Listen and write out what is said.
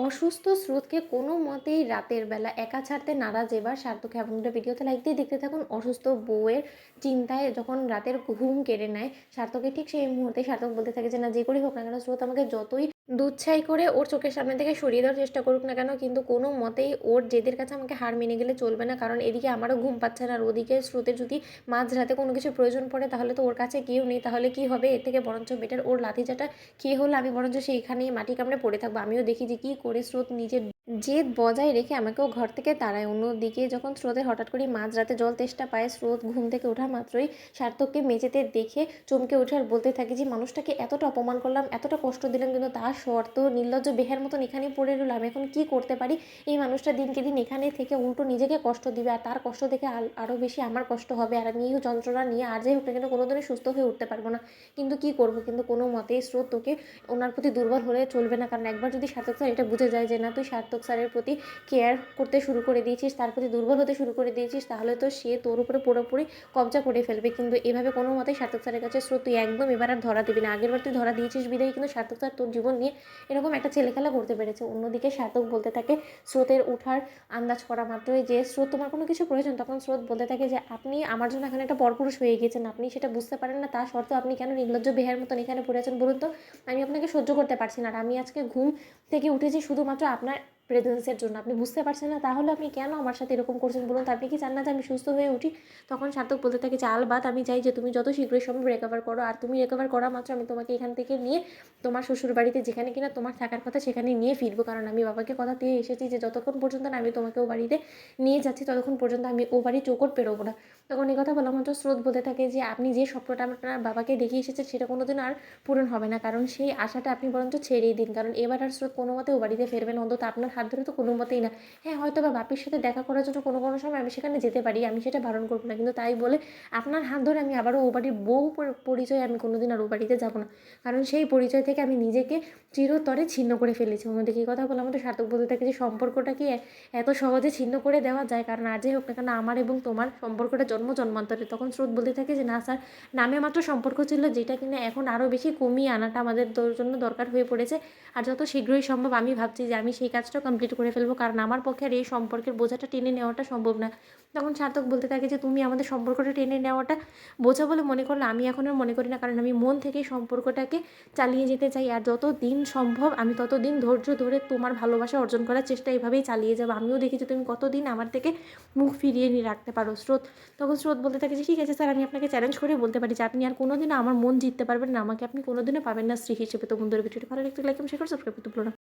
অসুস্থ স্রোতকে কোনো মতেই রাতের বেলা একা ছাড়তে নারাজ এবার সার্থক। এমন একটা ভিডিওতে লাইক দিয়ে দেখতে থাকুন। অসুস্থ বউয়ের চিন্তায় যখন রাতের ঘুম কেড়ে নেয় সার্থকের, ঠিক সেই মুহূর্তে সার্থক বলতে থাকে যে না, যে করেই হোক না কেন স্রোত আমাকে যতই দুচ্ছাই করে ওর চোখের সামনে থেকে সরিয়ে দেওয়ার চেষ্টা করুক না কেন, কিন্তু কোনো মতেই ওর জেদের কাছে আমাকে হার মেনে গেলে চলবে না। কারণ এদিকে আমারও ঘুম পাচ্ছে না, আর ওদিকে স্রোতের যদি মাঝরাতে কোনো কিছু প্রয়োজন পড়ে তাহলে তো ওর কাছে কেউ নেই। তাহলে কি হবে? এর থেকে বরঞ্চ বেটার ওর লাথিচাটা খেয়ে হলে আমি বরঞ্চ সেইখানেই মাটি কামড়ে পড়ে থাকবো। আমিও দেখি যে কী করে স্রোত নিজের জেদ বজায় রেখে আমাকেও ঘর থেকে তাড়ায়। অন্যদিকে যখন স্রোতের হঠাৎ করে মাঝরাতে জল তেষ্টা পায়, স্রোত ঘুম থেকে ওঠা মাত্রই সার্থককে মেঝেতে দেখে চমকে ওঠে আর বলতে থাকে যে মানুষটাকে এতটা অপমান করলাম, এতটা কষ্ট দিলাম, কিন্তু তার শর্ত নির্লজ্জ বেহের মতন এখানেই পড়ে রইলাম। এখন কি করতে পারি? এই মানুষটা দিনকে দিন এখানে থেকে উল্টো নিজেকে কষ্ট দিবে, আর তার কষ্ট দেখে আরও বেশি আমার কষ্ট হবে, আর আমিও যন্ত্রণা নিয়ে আর যাই হোক না কেন কোনোদিনই সুস্থ হয়ে উঠতে পারবো না। কিন্তু কি করব? কিন্তু কোনো মতেই স্রোত তোকে ওনার প্রতি দুর্বল হলে চলবে না। কারণ একবার যদি সার্থক স্যার এটা বুঝে যায় যে না, তুই সার্থক স্যারের প্রতি কেয়ার করতে শুরু করে দিয়েছিস, তার প্রতি দুর্বল হতে শুরু করে দিয়েছিস, তাহলে তো সে তোর উপরে পুরোপুরি কবজা করে ফেলবে। কিন্তু এভাবে কোনো মতেই সার্থক স্যারের কাছে স্রোত তুই একদম এবার আর ধরা দিবি না। আগেরবার তুই ধরা দিয়েছিস বিদায় কিন্তু সার্থক স্যার তোর জীবন নিয়ে এরকম একটা ছেলেখেলা করতে পেরেছে। অন্যদিকে সার্থক বলতে থাকে স্রোতের উঠার আন্দাজ করা মাত্রই যে স্রোত তোমার কোনো কিছু প্রয়োজন, তখন স্রোত বলতে থাকে যে আপনি আমার জন্য এখানে একটা পরপুরুষ হয়ে গিয়েছেন, আপনি সেটা বুঝতে পারেন না, তা সত্ত্বেও আপনি কেন নির্লজ্জ বেহার মতন এখানে পড়ে আছেন বলুন তো? আমি আপনাকে সহ্য করতে পারছি না, আর আমি আজকে ঘুম থেকে উঠেছি শুধুমাত্র আপনার প্রেজেন্সের জন্য। আপনি বুঝতে পারছেন না? তাহলে আপনি কেন আমার সাথে এরকম করছেন বলুন তো? আপনি কি চান না যে আমি সুস্থ হয়ে উঠি? তখন সার্থক বলতে থাকে যে আলবাত আমি চাই যে তুমি যত শীঘ্রই সম্ভব রিকভার করো, আর তুমি রিকভার করা মাত্র আমি তোমাকে এখান থেকে নিয়ে তোমার শ্বশুর বাড়িতে, যেখানে কিনা তোমার থাকার কথা, সেখানে নিয়ে ফিরবো। কারণ আমি বাবাকে কথা দিয়ে এসেছি যে যতক্ষণ পর্যন্ত না আমি তোমাকে ও বাড়িতে নিয়ে যাচ্ছি ততক্ষণ পর্যন্ত আমি ও বাড়ি চৌকট পেরোবো না। তখন এই কথা বলা মাত্র স্রোত বলতে থাকে যে আপনি যে স্বপ্নটা আপনার বাবাকে দেখিয়ে এসেছেন সেটা কোনোদিন আর পূরণ হবে না। কারণ সেই আশাটা আপনি বরঞ্চ ছেড়েই দিন। কারণ এবার আর স্রোত কোনো মতে ও বাড়িতে ফেরবে না, অন্তত আপনার হাত ধরে তো কোনো মতেই না। হ্যাঁ, হয়তো বা বাপির সাথে দেখা করার জন্য কোনো কোনো সময় আমি সেখানে যেতে পারি, আমি সেটা বারণ করবো না, কিন্তু তাই বলে আপনার হাত ধরে আমি আবারও ও বাড়ির বউ পরিচয়ে আমি কোনোদিন আর ও বাড়িতে যাবো না। কারণ সেই পরিচয় থেকে আমি নিজেকে চিরতরে ছিন্ন করে ফেলেছি। অন্যদিকে এই কথা বলে আমাদের সার্থক বলতে থাকে যে সম্পর্কটা কি এত সহজে ছিন্ন করে দেওয়া যায়? কারণ আর যাই হোক না কেন আমার এবং তোমার সম্পর্কটা জন্ম জন্মান্তরের। তখন স্রোত বলতে থাকে যে না স্যার, নামে মাত্র সম্পর্ক ছিল, যেটা কিনা এখন আরও বেশি কমিয়ে আনাটা আমাদের জন্য দরকার হয়ে পড়েছে। আর যত শীঘ্রই সম্ভব আমি ভাবছি যে আমি সেই কাজটা কমপ্লিট করে ফেলবো, কারণ আমার পক্ষে আর এই সম্পর্কের বোঝাটা টেনে নেওয়াটা সম্ভব না। তখন সার্থক বলতে থাকে যে তুমি আমাদের সম্পর্কটা টেনে নেওয়াটা বোঝা বলে মনে করলে আমি এখন আর মনে করি না, কারণ আমি মন থেকে সম্পর্কটাকে চালিয়ে যেতে চাই। আর যত দিন সম্ভব আমি ততদিন ধৈর্য ধরে তোমার ভালোবাসা অর্জন করার চেষ্টা এইভাবেই চালিয়ে যাবো। আমিও দেখি যে তুমি কতদিন আমার থেকে মুখ ফিরিয়ে নিয়ে রাখতে পারো। তখন স্রোত বলতে থাকে যে ঠিক আছে স্যার, আমি আপনাকে চ্যালেঞ্জ করে বলতে পারি যে আপনি আর কোনোদিনও আমার মন জিততে পারবেন না, আমাকে আপনি কোনোদিনও পাবেন না স্ত্রী হিসেবে। তো বন্ধুরা, ভিডিওটি ভালো লাগলে লাইক এবং শেয়ার করে সাবস্ক্রাইব করতে ভুলো না।